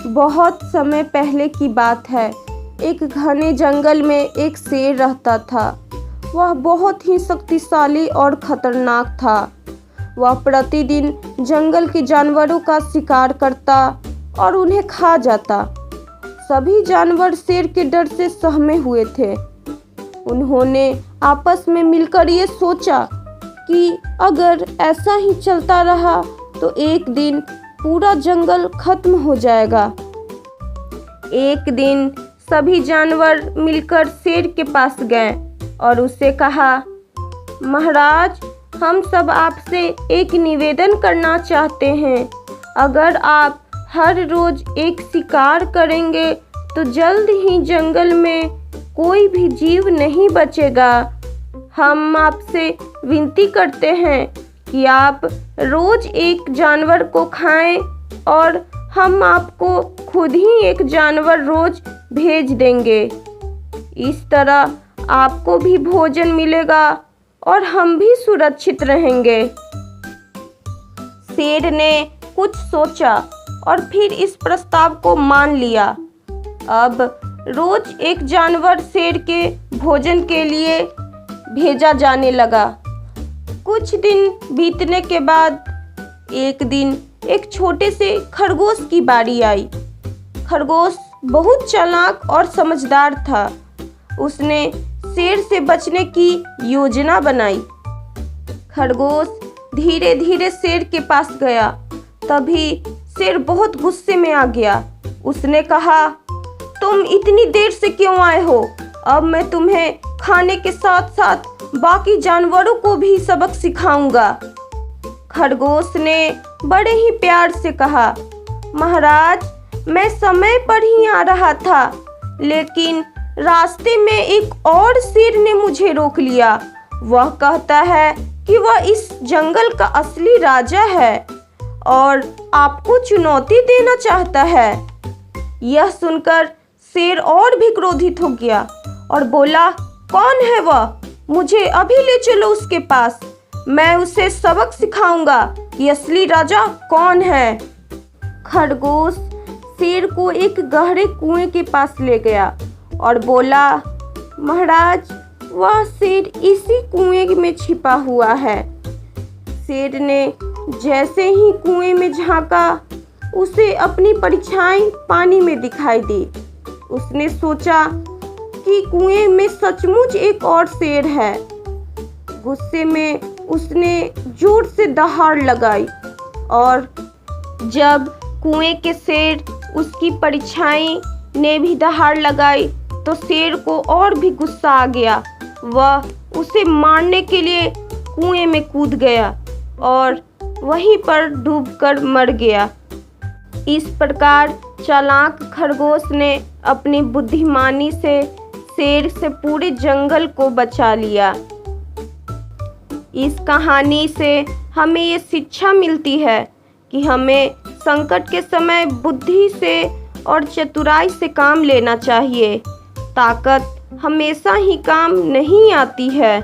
बहुत समय पहले की बात है। एक घने जंगल में एक शेर रहता था। वह बहुत ही शक्तिशाली और खतरनाक था। वह प्रतिदिन जंगल के जानवरों का शिकार करता और उन्हें खा जाता। सभी जानवर शेर के डर से सहमे हुए थे। उन्होंने आपस में मिलकर ये सोचा कि अगर ऐसा ही चलता रहा तो एक दिन पूरा जंगल खत्म हो जाएगा। एक दिन सभी जानवर मिलकर शेर के पास गए और उससे कहा, महाराज, हम सब आपसे एक निवेदन करना चाहते हैं। अगर आप हर रोज एक शिकार करेंगे तो जल्द ही जंगल में कोई भी जीव नहीं बचेगा। हम आपसे विनती करते हैं कि आप रोज एक जानवर को खाएं और हम आपको खुद ही एक जानवर रोज भेज देंगे। इस तरह आपको भी भोजन मिलेगा और हम भी सुरक्षित रहेंगे। शेर ने कुछ सोचा और फिर इस प्रस्ताव को मान लिया। अब रोज एक जानवर शेर के भोजन के लिए भेजा जाने लगा। कुछ दिन बीतने के बाद एक दिन एक छोटे से खरगोश की बारी आई। खरगोश बहुत चालाक और समझदार था। उसने शेर से बचने की योजना बनाई। खरगोश धीरे धीरे शेर के पास गया। तभी शेर बहुत गुस्से में आ गया। उसने कहा, तुम इतनी देर से क्यों आए हो? अब मैं तुम्हें खाने के साथ साथ बाकी जानवरों को भी सबक सिखाऊंगा। खरगोश ने बड़े ही प्यार से कहा, महाराज, मैं समय पर ही आ रहा था, लेकिन रास्ते में एक और शेर ने मुझे रोक लिया। वह कहता है कि वह इस जंगल का असली राजा है और आपको चुनौती देना चाहता है। यह सुनकर शेर और भी क्रोधित हो गया और बोला, कौन है वह? मुझे अभी ले चलो उसके पास। मैं उसे सबक सिखाऊंगा कि असली राजा कौन है। खरगोश शेर को एक गहरे कुएं के पास ले गया और बोला, महाराज, वह शेर इसी कुएं में छिपा हुआ है। शेर ने जैसे ही कुएं में झांका, उसे अपनी परछाई पानी में दिखाई दी। उसने सोचा कि कुएं में सचमुच एक और शेर है। गुस्से में उसने जोर से दहाड़ लगाई और जब कुएं के शेर उसकी परछाई ने भी दहाड़ लगाई तो शेर को और भी गुस्सा आ गया। वह उसे मारने के लिए कुएं में कूद गया और वहीं पर डूबकर मर गया। इस प्रकार चालाक खरगोश ने अपनी बुद्धिमानी से शेर से पूरे जंगल को बचा लिया। इस कहानी से हमें ये शिक्षा मिलती है कि हमें संकट के समय बुद्धि से और चतुराई से काम लेना चाहिए। ताकत हमेशा ही काम नहीं आती है।